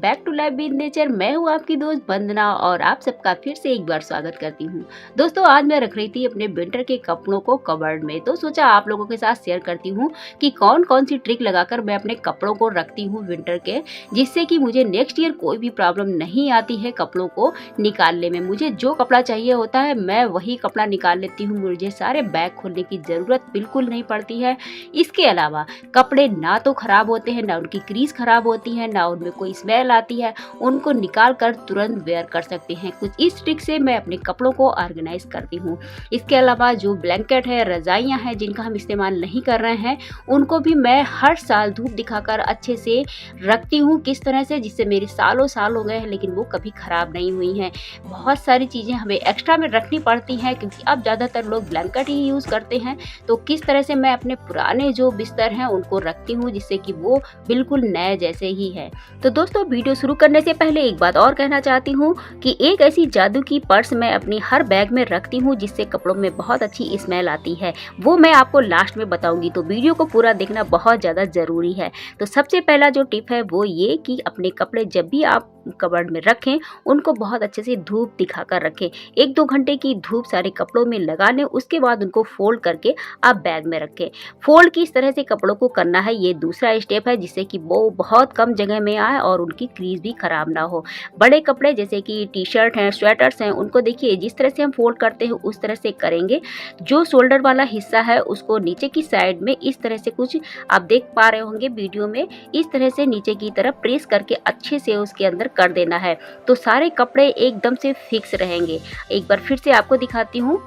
Back to life with nature. मैं हूँ आपकी दोस्त वंदना और आप सबका फिर से एक बार स्वागत करती हूँ। दोस्तों, आज मैं रख रही थी अपने विंटर के कपड़ों को कबर्ड में, तो सोचा आप लोगों के साथ शेयर करती हूँ कि कौन कौन सी ट्रिक लगाकर मैं अपने कपड़ों को रखती हूँ विंटर के, जिससे कि मुझे नेक्स्ट ईयर कोई भी प्रॉब्लम नहीं आती है कपड़ों को निकालने में। मुझे जो कपड़ा चाहिए होता है मैं वही कपड़ा निकाल लेती हूँ, मुझे सारे बैग खोलने की ज़रूरत बिल्कुल नहीं पड़ती है। इसके अलावा कपड़े ना तो ख़राब होते हैं, ना उनकी क्रीज ख़राब होती है, ना उनमें कोई स्मेल आती है, उनको निकाल कर तुरंत वेयर कर सकते हैं। कुछ इस ट्रिक से मैं अपने कपड़ों को ऑर्गेनाइज करती हूँ। इसके अलावा जो ब्लैंकेट है, रजाइयाँ हैं जिनका हम इस्तेमाल नहीं कर रहे हैं, उनको भी मैं हर साल धूप दिखाकर अच्छे से रखती हूँ। किस तरह से, जिससे मेरे सालों साल हो गए हैं लेकिन वो कभी ख़राब नहीं हुई हैं। बहुत सारी चीज़ें हमें एक्स्ट्रा में रखनी पड़ती हैं क्योंकि अब ज़्यादातर लोग ब्लैंकेट ही यूज़ करते हैं। तो किस तरह से मैं अपने पुराने जो बिस्तर हैं उनको रखती हूँ जिससे कि वो बिल्कुल नए जैसे ही है। तो दोस्तों, वीडियो शुरू करने से पहले एक बात और कहना चाहती हूँ कि एक ऐसी जादू की पर्स मैं अपनी हर बैग में रखती हूँ जिससे कपड़ों में बहुत अच्छी स्मेल आती है। वो मैं आपको लास्ट में बताऊंगी, तो वीडियो को पूरा देखना बहुत ज़्यादा ज़रूरी है। तो सबसे पहला जो टिप है वो ये कि अपने कपड़े जब भी आप कबर्ड में रखें उनको बहुत अच्छे से धूप दिखाकर रखें। 1-2 घंटे की धूप सारे कपड़ों में लगा लें, उसके बाद उनको फोल्ड करके आप बैग में रखें। फोल्ड किस तरह से कपड़ों को करना है ये दूसरा स्टेप है, जिससे कि वो बहुत कम जगह में आए और उनकी क्रीज भी खराब ना हो। बड़े कपड़े जैसे कि टी शर्ट हैं, स्वेटर्स हैं, उनको देखिए जिस तरह से हम फोल्ड करते हैं उस तरह से करेंगे। जो शोल्डर वाला हिस्सा है उसको नीचे की साइड में इस तरह से, कुछ आप देख पा रहे होंगे वीडियो में, इस तरह से नीचे की तरफ प्रेस करके अच्छे से उसके अंदर कर देना है, तो सारे कपड़े एकदम से फिक्स रहेंगे। एक बार फिर से आपको दिखाती हूँ।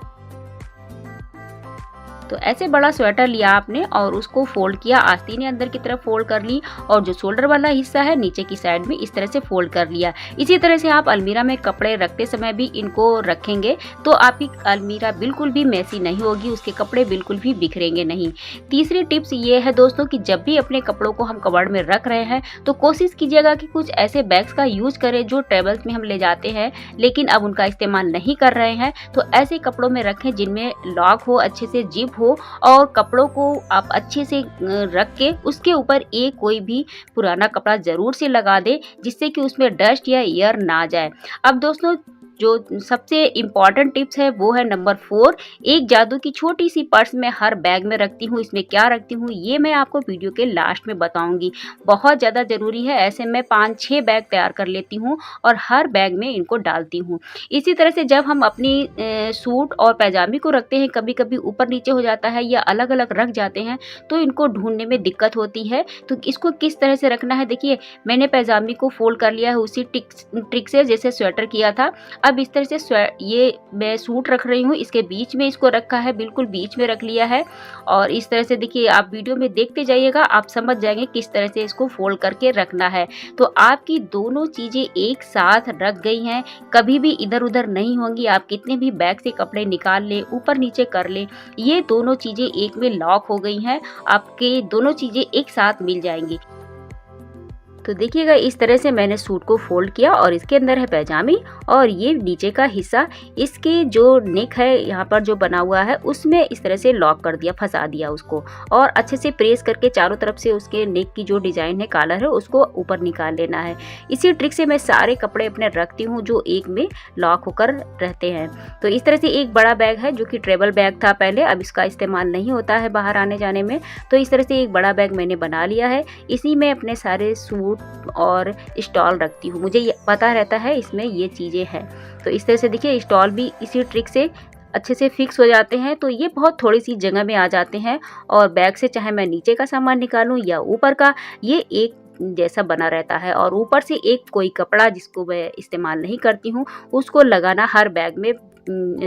तो ऐसे बड़ा स्वेटर लिया आपने और उसको फोल्ड किया, आस्तीन ने अंदर की तरफ फोल्ड कर ली और जो शोल्डर वाला हिस्सा है नीचे की साइड में इस तरह से फोल्ड कर लिया। इसी तरह से आप अलमीरा में कपड़े रखते समय भी इनको रखेंगे तो आपकी अलमीरा बिल्कुल भी मैसी नहीं होगी, उसके कपड़े बिल्कुल भी बिखरेंगे नहीं। तीसरी टिप्स ये है दोस्तों कि जब भी अपने कपड़ों को हम कबर्ड में रख रहे हैं तो कोशिश कीजिएगा कि कुछ ऐसे बैग्स का यूज करें जो ट्रेवल्स में हम ले जाते हैं लेकिन अब उनका इस्तेमाल नहीं कर रहे हैं। तो ऐसे कपड़ों में रखें जिनमें लॉक हो, अच्छे से जिप हो और कपड़ों को आप अच्छे से रख के उसके ऊपर एक कोई भी पुराना कपड़ा जरूर से लगा दे जिससे कि उसमें डस्ट या एयर ना जाए। अब दोस्तों, जो सबसे इम्पॉर्टेंट टिप्स है वो है नंबर 4। एक जादू की छोटी सी पर्स मैं हर बैग में रखती हूँ। इसमें क्या रखती हूँ ये मैं आपको वीडियो के लास्ट में बताऊंगी, बहुत ज़्यादा ज़रूरी है। ऐसे मैं 5-6 बैग तैयार कर लेती हूँ और हर बैग में इनको डालती हूँ। इसी तरह से जब हम अपनी सूट और पैजामी को रखते हैं, कभी कभी ऊपर नीचे हो जाता है या अलग अलग रख जाते हैं तो इनको ढूंढने में दिक्कत होती है। तो इसको किस तरह से रखना है, देखिए मैंने पैजामी को फोल्ड कर लिया है उसी ट्रिक से जैसे स्वेटर किया था। अब इस तरह से ये मैं सूट रख रही हूँ, इसके बीच में इसको रखा है, बिल्कुल बीच में रख लिया है और इस तरह से देखिए, आप वीडियो में देखते जाइएगा, आप समझ जाएंगे किस तरह से इसको फोल्ड करके रखना है। तो आपकी दोनों चीज़ें एक साथ रख गई हैं, कभी भी इधर उधर नहीं होंगी। आप कितने भी बैग से कपड़े निकाल ले, ऊपर नीचे कर ले, ये दोनों चीज़ें एक में लॉक हो गई हैं, आपके दोनों चीज़ें एक साथ मिल जाएंगी। तो देखिएगा इस तरह से मैंने सूट को फोल्ड किया और इसके अंदर है पैजामी और ये नीचे का हिस्सा, इसके जो नेक है यहाँ पर जो बना हुआ है उसमें इस तरह से लॉक कर दिया, फंसा दिया उसको और अच्छे से प्रेस करके चारों तरफ से उसके नेक की जो डिजाइन है, कॉलर है, उसको ऊपर निकाल लेना है। इसी ट्रिक से मैं सारे कपड़े अपने रखती हूँ जो एक में लॉक होकर रहते हैं। तो इस तरह से एक बड़ा बैग है जो कि ट्रेवल बैग था पहले, अब इसका इस्तेमाल नहीं होता है बाहर आने जाने में, तो इस तरह से एक बड़ा बैग मैंने बना लिया है। इसी में अपने सारे सूट और स्टॉल रखती हूँ, मुझे ये पता रहता है इसमें ये चीज़ें हैं। तो इस तरह से देखिए स्टॉल भी इसी ट्रिक से अच्छे से फिक्स हो जाते हैं। तो ये बहुत थोड़ी सी जगह में आ जाते हैं और बैग से चाहे मैं नीचे का सामान निकालूं या ऊपर का, ये एक जैसा बना रहता है। और ऊपर से एक कोई कपड़ा जिसको मैं इस्तेमाल नहीं करती हूँ उसको लगाना हर बैग में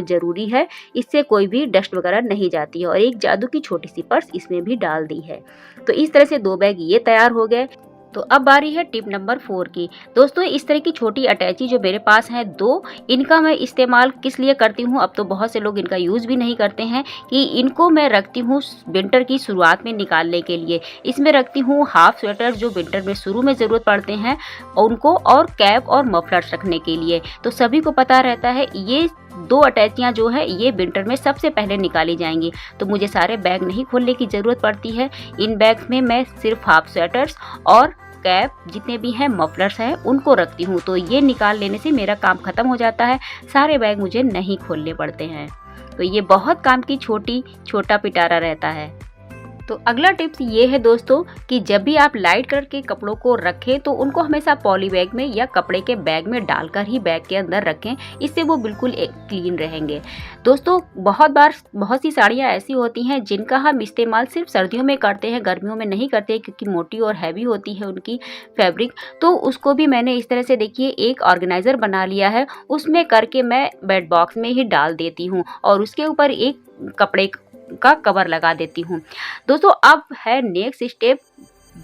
ज़रूरी है, इससे कोई भी डस्ट वगैरह नहीं जाती है। और एक जादू की छोटी सी पर्स इसमें भी डाल दी है। तो इस तरह से 2 बैग ये तैयार हो गए। तो अब बारी है टिप नंबर 4 की। दोस्तों, इस तरह की छोटी अटैची जो मेरे पास हैं 2, इनका मैं इस्तेमाल किस लिए करती हूँ, अब तो बहुत से लोग इनका यूज़ भी नहीं करते हैं, कि इनको मैं रखती हूँ विंटर की शुरुआत में निकालने के लिए। इसमें रखती हूँ हाफ स्वेटर जो विंटर में शुरू में ज़रूरत पड़ते हैं उनको, और कैप और मफलर्स रखने के लिए। तो सभी को पता रहता है ये 2 अटैचियाँ जो है ये विंटर में सबसे पहले निकाली जाएंगी, तो मुझे सारे बैग नहीं खोलने की ज़रूरत पड़ती है। इन बैग्स में मैं सिर्फ हाफ स्वेटर्स और कैप, जितने भी हैं मफलर्स हैं, उनको रखती हूँ। तो ये निकाल लेने से मेरा काम खत्म हो जाता है, सारे बैग मुझे नहीं खोलने पड़ते हैं। तो ये बहुत काम की छोटा पिटारा रहता है। तो अगला टिप्स ये है दोस्तों कि जब भी आप लाइट कलर के कपड़ों को रखें तो उनको हमेशा पॉली बैग में या कपड़े के बैग में डालकर ही बैग के अंदर रखें, इससे वो बिल्कुल क्लीन रहेंगे। दोस्तों बहुत सी साड़ियाँ ऐसी होती हैं जिनका हम इस्तेमाल सिर्फ सर्दियों में करते हैं, गर्मियों में नहीं करते, क्योंकि मोटी और हैवी होती है उनकी फैब्रिक। तो उसको भी मैंने इस तरह से देखिए एक ऑर्गेनाइज़र बना लिया है, उसमें करके मैं बेड बॉक्स में ही डाल देती हूँ और उसके ऊपर एक कपड़े का कवर लगा देती हूँ। दोस्तों अब है नेक्स्ट स्टेप।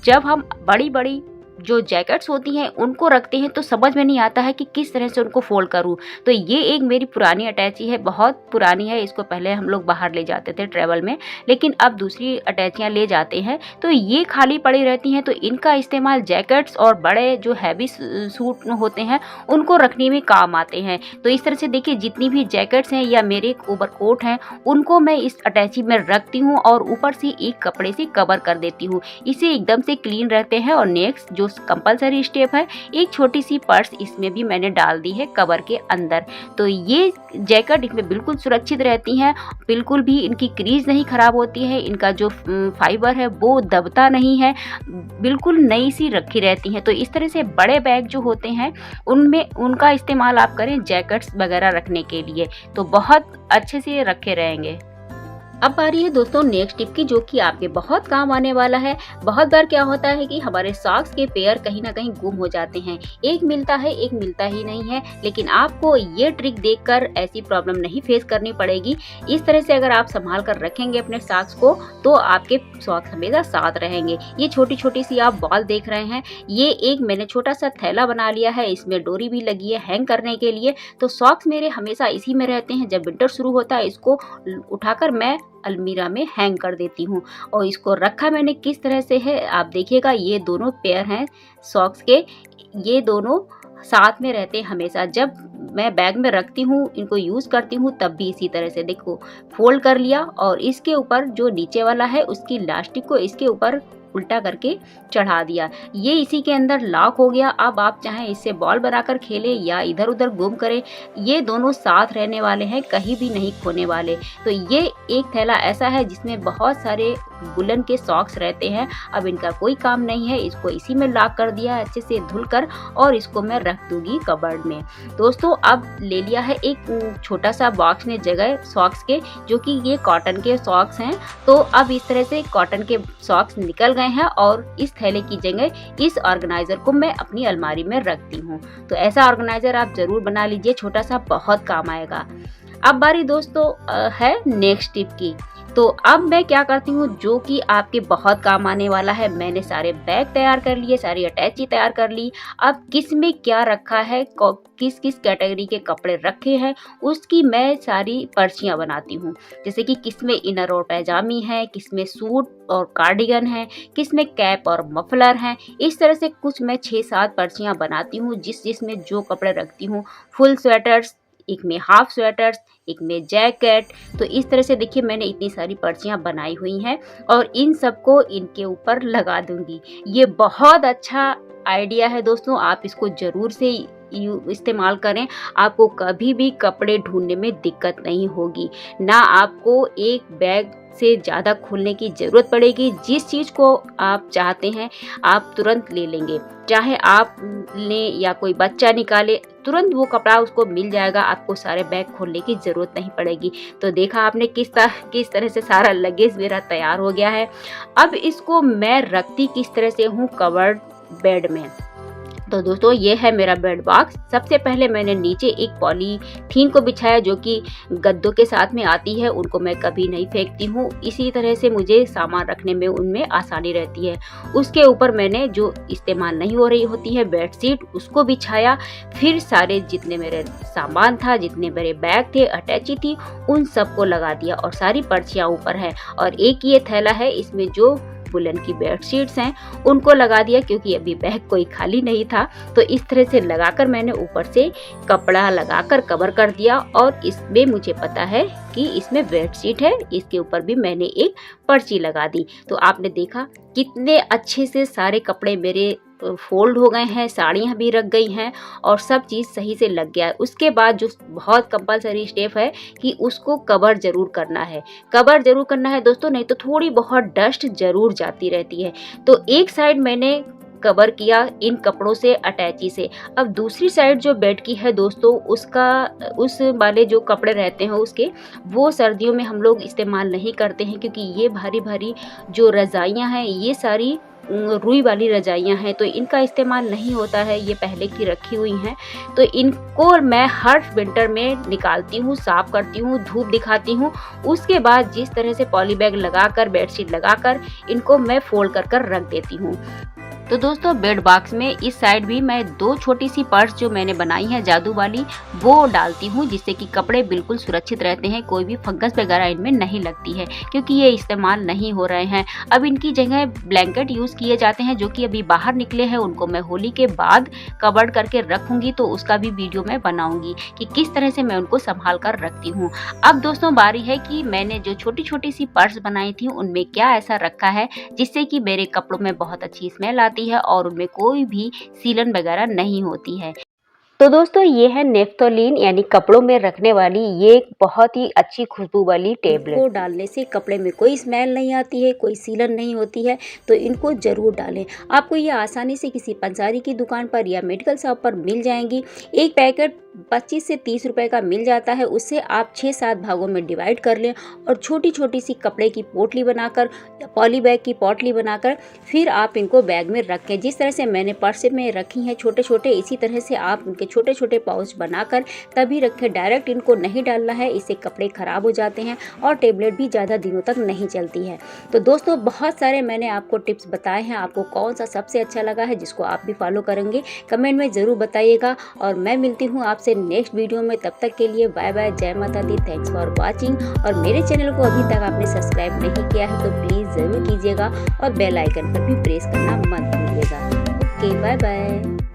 जब हम बड़ी जो जैकेट्स होती हैं उनको रखते हैं तो समझ में नहीं आता है कि किस तरह से उनको फोल्ड करूँ। तो ये एक मेरी पुरानी अटैची है, बहुत पुरानी है। इसको पहले हम लोग बाहर ले जाते थे ट्रैवल में, लेकिन अब दूसरी अटैचियाँ ले जाते हैं तो ये खाली पड़ी रहती हैं। तो इनका इस्तेमाल जैकेट्स और बड़े जो हैवी सूट होते हैं उनको रखने में काम आते हैं। तो इस तरह से देखिए जितनी भी जैकेट्स हैं या मेरे ओवरकोट हैं उनको मैं इस अटैची में रखती हूँ और ऊपर से एक कपड़े से कवर कर देती हूँ। इससे एकदम से क्लीन रहते हैं। और नेक्स्ट जो कंपलसरी स्टेप है, एक छोटी सी पर्स इसमें भी मैंने डाल दी है कवर के अंदर। तो ये जैकेट इसमें बिल्कुल सुरक्षित रहती हैं, बिल्कुल भी इनकी क्रीज नहीं खराब होती है, इनका जो फाइबर है वो दबता नहीं है, बिल्कुल नई सी रखी रहती हैं। तो इस तरह से बड़े बैग जो होते हैं उनमें उनका इस्तेमाल आप करें जैकेट्स वगैरह रखने के लिए, तो बहुत अच्छे से रखे रहेंगे। अब बारी है दोस्तों नेक्स्ट टिप की, जो कि आपके बहुत काम आने वाला है। बहुत बार क्या होता है कि हमारे सॉक्स के पेयर कहीं ना कहीं गुम हो जाते हैं, एक मिलता है एक मिलता ही नहीं है। लेकिन आपको ये ट्रिक देखकर ऐसी प्रॉब्लम नहीं फेस करनी पड़ेगी। इस तरह से अगर आप संभाल कर रखेंगे अपने सॉक्स को तो आपके सॉक्स हमेशा साथ रहेंगे। ये छोटी छोटी सी आप बॉल देख रहे हैं, ये एक मैंने छोटा सा थैला बना लिया है, इसमें डोरी भी लगी है हैंग करने के लिए। तो सॉक्स मेरे हमेशा इसी में रहते हैं। जब विंटर शुरू होता है इसको उठाकर मैं अलमीरा में हैंग कर देती हूँ। और इसको रखा मैंने किस तरह से है आप देखिएगा, ये दोनों पेयर हैं सॉक्स के, ये दोनों साथ में रहते हैं हमेशा। जब मैं बैग में रखती हूँ इनको यूज़ करती हूँ तब भी इसी तरह से देखो फोल्ड कर लिया और इसके ऊपर जो नीचे वाला है उसकी इलास्टिक को इसके ऊपर उल्टा करके चढ़ा दिया। ये इसी के अंदर लॉक हो गया। अब आप चाहें इससे बॉल बनाकर खेलें या इधर उधर गुम करें, ये दोनों साथ रहने वाले हैं, कहीं भी नहीं खोने वाले। तो ये एक थैला ऐसा है जिसमें बहुत सारे वुलन के सॉक्स रहते हैं। अब इनका कोई काम नहीं है, इसको इसी में लॉक कर दिया अच्छे से धुलकर और इसको मैं रख दूंगी कबर्ड में। दोस्तों अब ले लिया है एक छोटा सा बॉक्स ने जगह सॉक्स के, जो कि ये कॉटन के सॉक्स हैं। तो अब इस तरह से कॉटन के सॉक्स निकल गए हैं और इस थैले की जगह इस ऑर्गेनाइजर को मैं अपनी अलमारी में रखती हूँ। तो ऐसा ऑर्गेनाइजर आप जरूर बना लीजिए, छोटा सा बहुत काम आएगा। अब बारी दोस्तों है नेक्स्ट टिप की। तो अब मैं क्या करती हूँ जो कि आपके बहुत काम आने वाला है। मैंने सारे बैग तैयार कर लिए, सारी अटैची तैयार कर ली। अब किस में क्या रखा है, किस किस कैटेगरी के कपड़े रखे हैं, उसकी मैं सारी पर्चियाँ बनाती हूँ। जैसे कि किस में इनर और पैजामी है, किस में सूट और कार्डिगन है, किस में कैप और मफलर हैं। इस तरह से कुछ मैं 6-7 पर्चियाँ बनाती हूँ जिसमें जो कपड़े रखती हूँ। फुल स्वेटर्स, एक में हाफ स्वेटर्स, एक में जैकेट। तो इस तरह से देखिए मैंने इतनी सारी पर्चियाँ बनाई हुई हैं और इन सबको इनके ऊपर लगा दूंगी। ये बहुत अच्छा आइडिया है दोस्तों, आप इसको ज़रूर से इस्तेमाल करें। आपको कभी भी कपड़े ढूंढने में दिक्कत नहीं होगी, ना आपको एक बैग से ज़्यादा खोलने की ज़रूरत पड़ेगी। जिस चीज़ को आप चाहते हैं आप तुरंत ले लेंगे, चाहे आप लें या कोई बच्चा निकाले, तुरंत वो कपड़ा उसको मिल जाएगा। आपको सारे बैग खोलने की ज़रूरत नहीं पड़ेगी। तो देखा आपने किस तरह से सारा लगेज मेरा तैयार हो गया है। अब इसको मैं रखती किस तरह से हूँ कवर्ड बेड में। तो दोस्तों ये है मेरा बेड बॉक्स। सबसे पहले मैंने नीचे एक पॉलीथीन को बिछाया जो कि गद्दों के साथ में आती है, उनको मैं कभी नहीं फेंकती हूँ। इसी तरह से मुझे सामान रखने में उनमें आसानी रहती है। उसके ऊपर मैंने जो इस्तेमाल नहीं हो रही होती है बेडशीट उसको बिछाया। फिर सारे जितने मेरे सामान था, जितने मेरे बैग थे, अटैची थी, उन सबको लगा दिया और सारी पर्चियाँ ऊपर है। और एक ये थैला है, इसमें जो वुलन की बेडशीट्स हैं उनको लगा दिया क्योंकि अभी बैग कोई खाली नहीं था। तो इस तरह से लगाकर मैंने ऊपर से कपड़ा लगाकर कवर कर दिया। और इसमें मुझे पता है कि इसमें बेडशीट है, इसके ऊपर भी मैंने एक पर्ची लगा दी। तो आपने देखा कितने अच्छे से सारे कपड़े मेरे फोल्ड हो गए हैं, साड़ियाँ भी रख गई हैं और सब चीज़ सही से लग गया है। उसके बाद जो बहुत कंपलसरी स्टेप है कि उसको कवर ज़रूर करना है। कवर ज़रूर करना है दोस्तों, नहीं तो थोड़ी बहुत डस्ट ज़रूर जाती रहती है। तो एक साइड मैंने कवर किया इन कपड़ों से, अटैची से। अब दूसरी साइड जो बेड की है दोस्तों, उसका उस वाले जो कपड़े रहते हैं उसके, वो सर्दियों में हम लोग इस्तेमाल नहीं करते हैं, क्योंकि ये भारी भारी जो रज़ाइयाँ हैं ये सारी रुई वाली रजाइयाँ हैं, तो इनका इस्तेमाल नहीं होता है, ये पहले की रखी हुई हैं। तो इनको मैं हर विंटर में निकालती हूँ, साफ़ करती हूँ, धूप दिखाती हूँ। उसके बाद जिस तरह से पॉली बैग लगाकर, बेडशीट लगाकर इनको मैं फोल्ड कर कर रख देती हूँ। तो दोस्तों बेड बॉक्स में इस साइड भी मैं 2 छोटी सी पर्स जो मैंने बनाई है जादू वाली, वो डालती हूँ, जिससे कि कपड़े बिल्कुल सुरक्षित रहते हैं, कोई भी फंगस वगैरह इनमें नहीं लगती है, क्योंकि ये इस्तेमाल नहीं हो रहे हैं। अब इनकी जगह ब्लैंकेट यूज़ किए जाते हैं, जो कि अभी बाहर निकले हैं, उनको मैं होली के बाद कवर करके रखूँगी, तो उसका भी वीडियो मैं बनाऊँगी कि किस तरह से मैं उनको संभाल कर रखती हूँ। अब दोस्तों बारी है कि मैंने जो छोटी छोटी सी पर्स बनाई थी उनमें क्या ऐसा रखा है जिससे कि मेरे कपड़ों में बहुत अच्छी स्मेल आती है और उनमें कोई भी सीलन वगैरह नहीं होती है। तो दोस्तों ये है नेफ्थोलीन, यानी कपड़ों में रखने वाली ये बहुत ही अच्छी खुशबू वाली टेबलेट। इनको डालने से कपड़े में कोई स्मेल नहीं आती है, कोई सीलन नहीं होती है, तो इनको ज़रूर डालें। आपको ये आसानी से किसी पंसारी की दुकान पर या मेडिकल शॉप पर मिल जाएंगी। एक पैकेट 25 से 30 रुपए का मिल जाता है। उससे आप 6-7 भागों में डिवाइड कर लें और छोटी छोटी सी कपड़े की पोटली बनाकर या पॉली बैग की पोटली बनाकर फिर आप इनको बैग में रखें। जिस तरह से मैंने पर्स में रखी हैं छोटे छोटे, इसी तरह से आप उनके छोटे छोटे पाउच बनाकर तभी रखें। डायरेक्ट इनको नहीं डालना है, इससे कपड़े ख़राब हो जाते हैं और टेबलेट भी ज़्यादा दिनों तक नहीं चलती है। तो दोस्तों बहुत सारे मैंने आपको टिप्स बताए हैं, आपको कौन सा सबसे अच्छा लगा है जिसको आप भी फॉलो करेंगे कमेंट में ज़रूर बताइएगा। और मैं मिलती हूँ आपसे नेक्स्ट वीडियो में, तब तक के लिए बाय बाय, जय माता दी, थैंक्स फॉर वॉचिंग। और मेरे चैनल को अभी तक आपने सब्सक्राइब नहीं किया है तो प्लीज़ ज़रूर कीजिएगा और बेल आइकन पर भी प्रेस करना मत भूलिएगा। Okay bye bye.